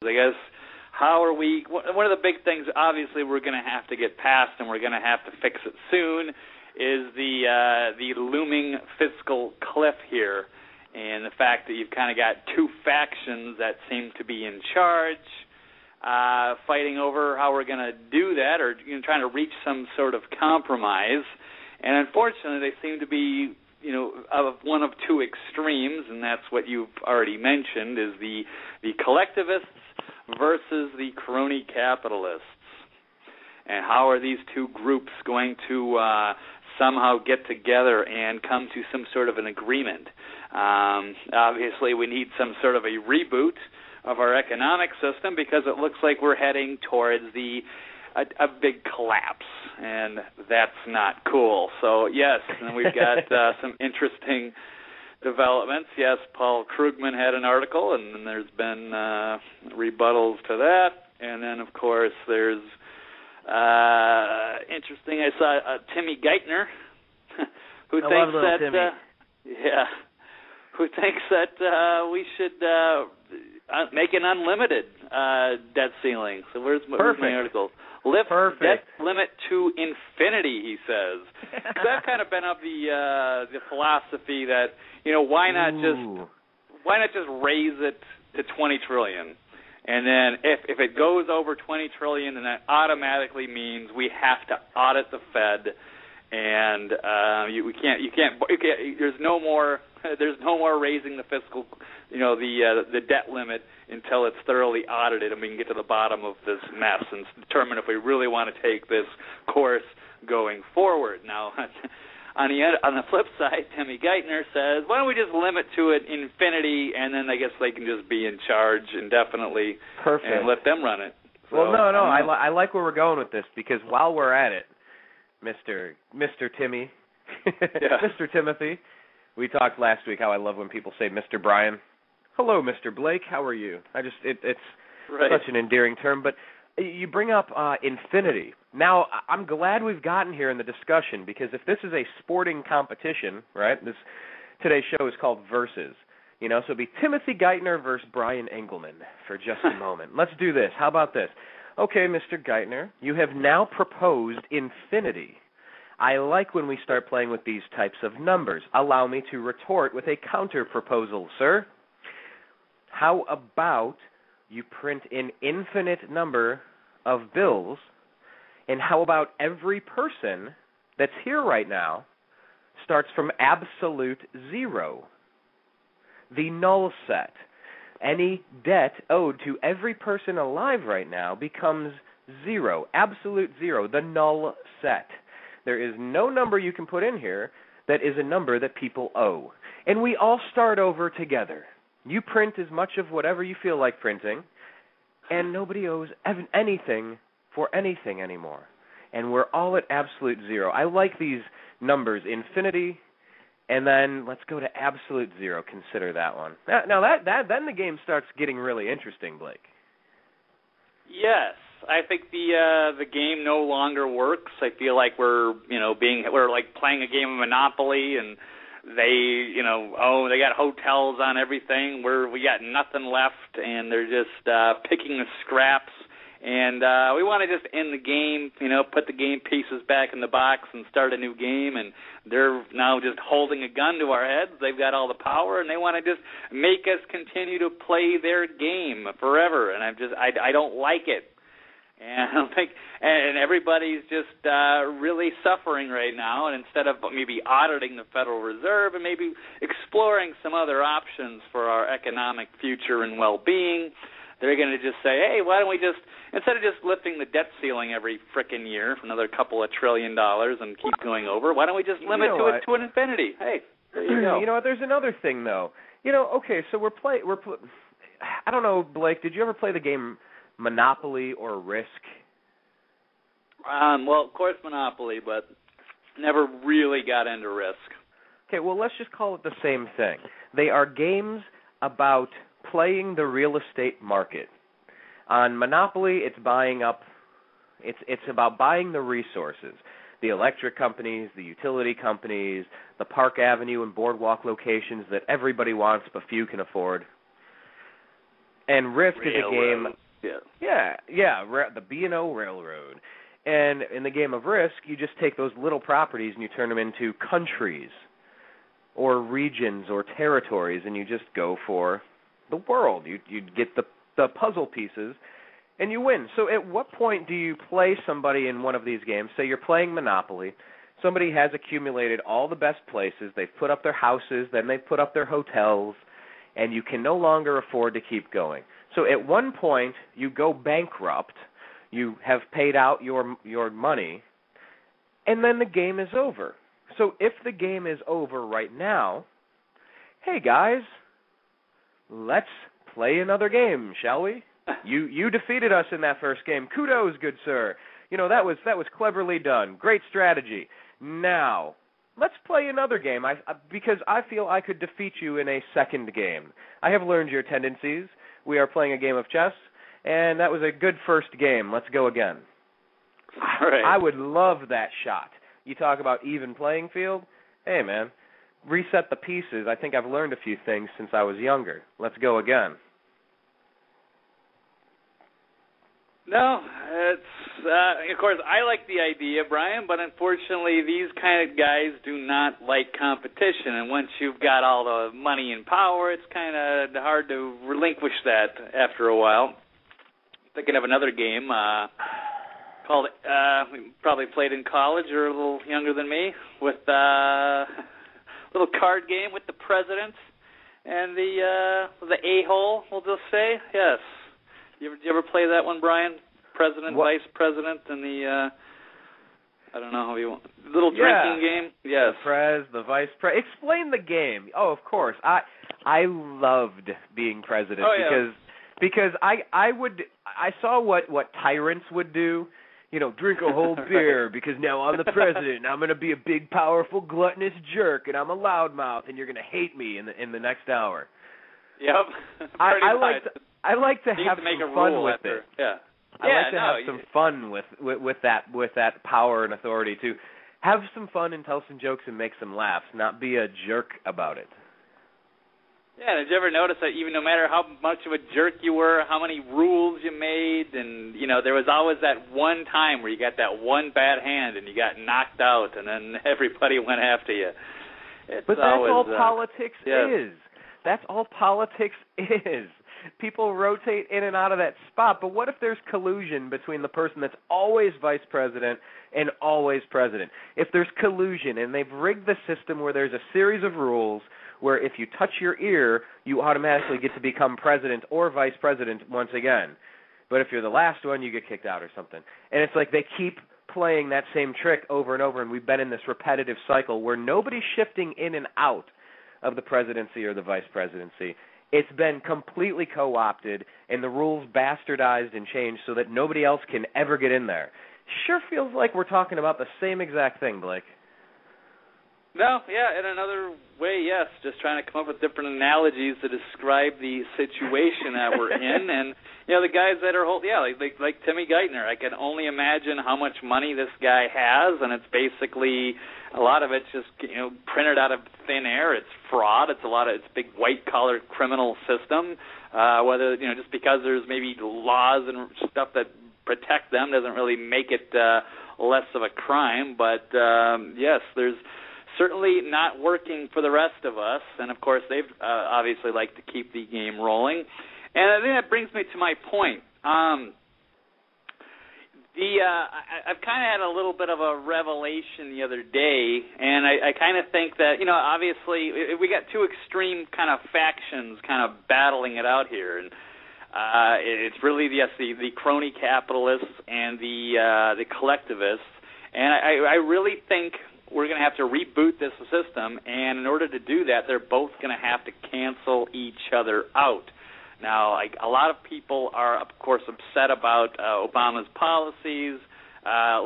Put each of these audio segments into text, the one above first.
I guess, how are we, one of the big things, obviously, we're going to have to get past, and we're going to have to fix it soon, is the looming fiscal cliff here, and the fact that you've kind of got two factions that seem to be in charge, fighting over how we're going to do that, or trying to reach some sort of compromise. And unfortunately, they seem to be, of one of two extremes, and that's what you've already mentioned, is the collectivists versus the crony capitalists. And how are these two groups going to somehow get together and come to some sort of an agreement? Obviously, we need some sort of a reboot of our economic system, because it looks like we're heading towards a big collapse, and that's not cool. So, yes, and we've got some interesting developments. Yes, Paul Krugman had an article, and then there's been rebuttals to that. And then, of course, there's interesting. I saw Timmy Geithner, who thinks that who thinks that we should make an unlimited debt ceiling. So where's my article? Lift debt limit to infinity, he says. So I've kind of been of the philosophy that, why not just raise it to $20 trillion, and then if it goes over $20 trillion, then that automatically means we have to audit the Fed, and you can't. There's no more raising the fiscal, the debt limit until it's thoroughly audited, and we can get to the bottom of this mess and determine if we really want to take this course going forward. Now, on the flip side, Timmy Geithner says, why don't we just limit to it infinity, and then I guess they can just be in charge indefinitely and let them run it. So, well, no, I like where we're going with this, because while we're at it, Mr. Timmy, Mr. Timothy, we talked last week how I love when people say Mr. Brian. Hello, Mr. Blake, how are you? It's such an endearing term, but you bring up infinity. Now, I'm glad we've gotten here in the discussion, because if this is a sporting competition, right, today's show is called Versus, so it'll be Timothy Geithner versus Brian Engelman for just a moment. Let's do this. How about this? Okay, Mr. Geithner, you have now proposed infinity. I like when we start playing with these types of numbers. Allow me to retort with a counter-proposal, sir. How about you print an infinite number of bills, and how about every person that's here right now starts from absolute zero, the null set. Any debt owed to every person alive right now becomes zero, absolute zero, the null set. There is no number you can put in here that is a number that people owe. And we all start over together. You print as much of whatever you feel like printing, and nobody owes anything for anything anymore. And we're all at absolute zero. I like these numbers, infinity, and then let's go to absolute zero. Consider that one. Now then the game starts getting really interesting, Blake. Yes, I think the game no longer works. I feel like we're like playing a game of Monopoly, and they they got hotels on everything where we got nothing left, and they're just picking the scraps. And we want to just end the game, put the game pieces back in the box and start a new game. And they're now just holding a gun to our heads. They've got all the power, and they want to just make us continue to play their game forever. And I don't like it. And I don't think, and everybody's just really suffering right now. And instead of maybe auditing the Federal Reserve and maybe exploring some other options for our economic future and well-being, they're going to just say, hey, why don't we just, instead of just lifting the debt ceiling every frickin' year for another couple of $1 trillion and keep going over, why don't we just limit it to an infinity? Hey, there you go. You know what? There's another thing, though. Okay, so I don't know, Blake, did you ever play the game Monopoly or Risk? Well, of course Monopoly, but never really got into Risk. Okay, well, let's just call it the same thing. They are games about playing the real estate market. On Monopoly, it's about buying the resources, the electric companies, the utility companies, the Park Avenue and boardwalk locations that everybody wants but few can afford. And Risk is a game. Yeah. The B&O Railroad. And in the game of Risk, you just take those little properties and you turn them into countries or regions or territories, and you just go for the world. You get the puzzle pieces, and you win. So at what point do you play somebody in one of these games? Say you're playing Monopoly. Somebody has accumulated all the best places. They've put up their houses, then they've put up their hotels, and you can no longer afford to keep going. So at one point, you go bankrupt. You have paid out your money, and then the game is over. So if the game is over right now, hey guys, let's play another game, shall we? You defeated us in that first game. Kudos, good sir. That was cleverly done. Great strategy. Now, let's play another game. Because I feel I could defeat you in a second game. I have learned your tendencies. We are playing a game of chess, and that was a good first game. Let's go again. All right. I would love that shot. You talk about even playing field. Hey, man, reset the pieces. I think I've learned a few things since I was younger. Let's go again. No, of course, I like the idea, Brian, but unfortunately these kind of guys do not like competition, and once you've got all the money and power, it's kind of hard to relinquish that after a while. Thinking of another game called, we probably played in college or a little younger than me, with a little card game with the president and the a-hole, we'll just say. Yes. You ever play that one, Brian? President, what? Vice President, and the I don't know how you want little drinking game. Yes. The Vice President. Explain the game. Oh, of course. I loved being president because I saw what tyrants would do. Drink a whole beer because now I'm the president and I'm going to be a big, powerful, gluttonous jerk and I'm a loudmouth and you're going to hate me in the next hour. Yep. I like to have some fun with it. Yeah. I like to have some fun with that power and authority too. Have some fun and tell some jokes and make some laughs, not be a jerk about it. Yeah, did you ever notice that even no matter how much of a jerk you were, how many rules you made, and there was always that one time where you got that one bad hand and you got knocked out, and then everybody went after you. But that's all politics is. That's all politics is. People rotate in and out of that spot, but what if there's collusion between the person that's always vice president and always president? If there's collusion and they've rigged the system where there's a series of rules where if you touch your ear, you automatically get to become president or vice president once again. But if you're the last one, you get kicked out or something. And it's like they keep playing that same trick over and over, and we've been in this repetitive cycle where nobody's shifting in and out of the presidency or the vice presidency. It's been completely co-opted and the rules bastardized and changed so that nobody else can ever get in there. Sure feels like we're talking about the same exact thing, Blake. No, yeah, in another way, yes. Just trying to come up with different analogies to describe the situation that we're in. And, the guys that are like Timmy Geithner, I can only imagine how much money this guy has, and it's basically a lot of it's just, printed out of thin air. It's fraud. It's it's big white-collar criminal system. Whether, just because there's maybe laws and stuff that protect them doesn't really make it less of a crime. But, yes, there's certainly not working for the rest of us. And, of course, they've obviously like to keep the game rolling. And I think that brings me to my point. I've kind of had a little bit of a revelation the other day, and I kind of think that, obviously we got two extreme kind of factions kind of battling it out here, and it's really, the crony capitalists and the collectivists, and I really think we're going to have to reboot this system, and in order to do that, they're both going to have to cancel each other out. Now, a lot of people are, of course, upset about Obama's policies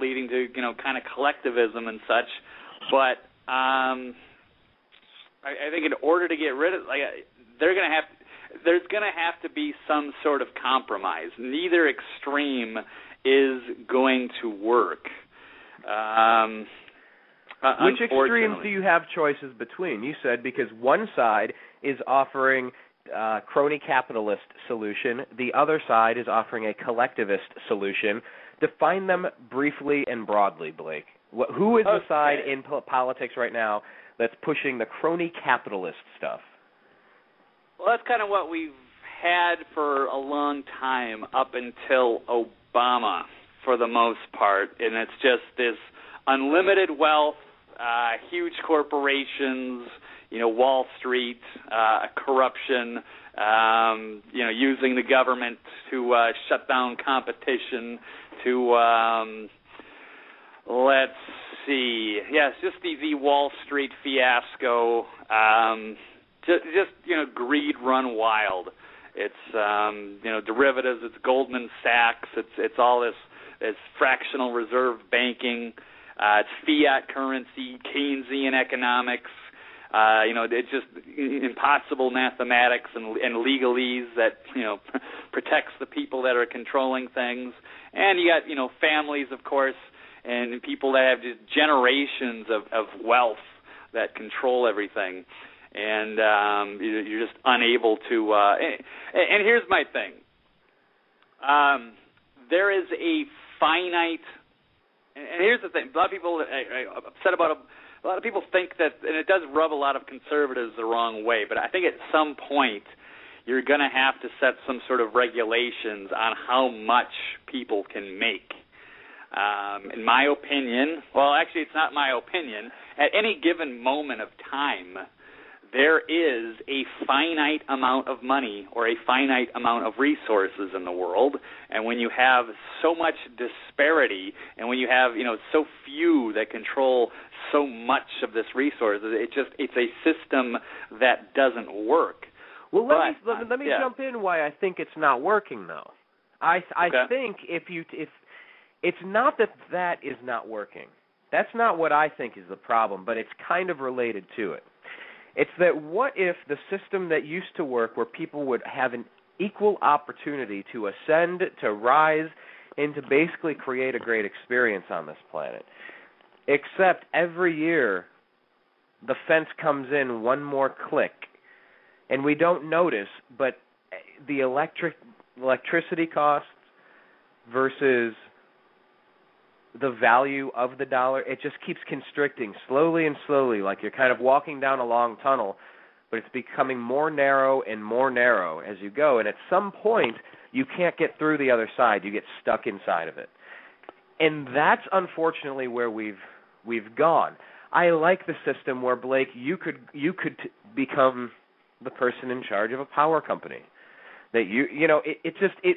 leading to, kind of collectivism and such. But I think in order to get rid of, there's going to have to be some sort of compromise. Neither extreme is going to work. Which extremes do you have choices between? You said because one side is offering crony capitalist solution. The other side is offering a collectivist solution. Define them briefly and broadly, Blake. Who is the side in politics right now that's pushing the crony capitalist stuff? Well, that's kind of what we've had for a long time up until Obama, for the most part, and it's just this unlimited wealth, huge corporations, Wall Street, corruption, using the government to shut down competition, to let's see, yes, just the Wall Street fiasco, just greed run wild. It's derivatives, it's Goldman Sachs, it's all this fractional reserve banking, it's fiat currency, Keynesian economics. It's just impossible mathematics and legalese that protects the people that are controlling things. And you got families, of course, and people that have just generations of wealth that control everything. And you're just unable to. And here's my thing: there is a finite. And here's the thing: a lot of people are upset about it. A lot of people think that, and it does rub a lot of conservatives the wrong way. But I think at some point you're going to have to set some sort of regulations on how much people can make. In my opinion, well, actually, it's not my opinion. At any given moment of time, there is a finite amount of money or a finite amount of resources in the world, and when you have so much disparity and when you have so few that control so much of this resources, it's a system that doesn't work. Well, let me jump in why I think it's not working though. I think if it's not that is not working. That's not what I think is the problem, but it's kind of related to it. It's that what if the system that used to work where people would have an equal opportunity to ascend, to rise, and to basically create a great experience on this planet, except every year the fence comes in one more click, and we don't notice, but the electricity costs versus the value of the dollar, it just keeps constricting slowly and slowly, like you're kind of walking down a long tunnel, but it's becoming more narrow and more narrow as you go, and at some point you can't get through the other side. You get stuck inside of it. And that's unfortunately where we've gone. I like the system where, Blake, you could become the person in charge of a power company. That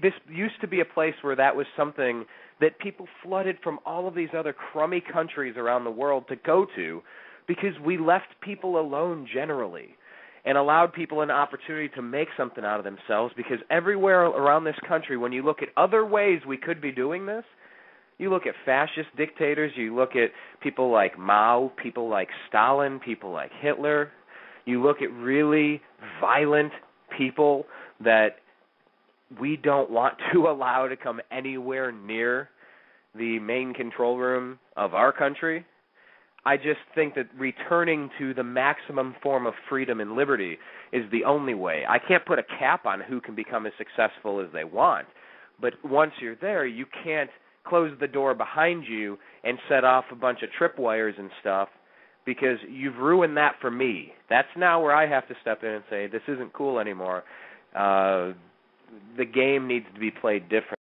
this used to be a place where that was something that people flooded from all of these other crummy countries around the world to go to, because we left people alone generally and allowed people an opportunity to make something out of themselves, because everywhere around this country, when you look at other ways we could be doing this, you look at fascist dictators, you look at people like Mao, people like Stalin, people like Hitler, you look at really violent people that we don't want to allow to come anywhere near the main control room of our country. I just think that returning to the maximum form of freedom and liberty is the only way. I can't put a cap on who can become as successful as they want, but once you're there, you can't close the door behind you and set off a bunch of tripwires and stuff, because you've ruined that for me. That's now where I have to step in and say, this isn't cool anymore. The game needs to be played different.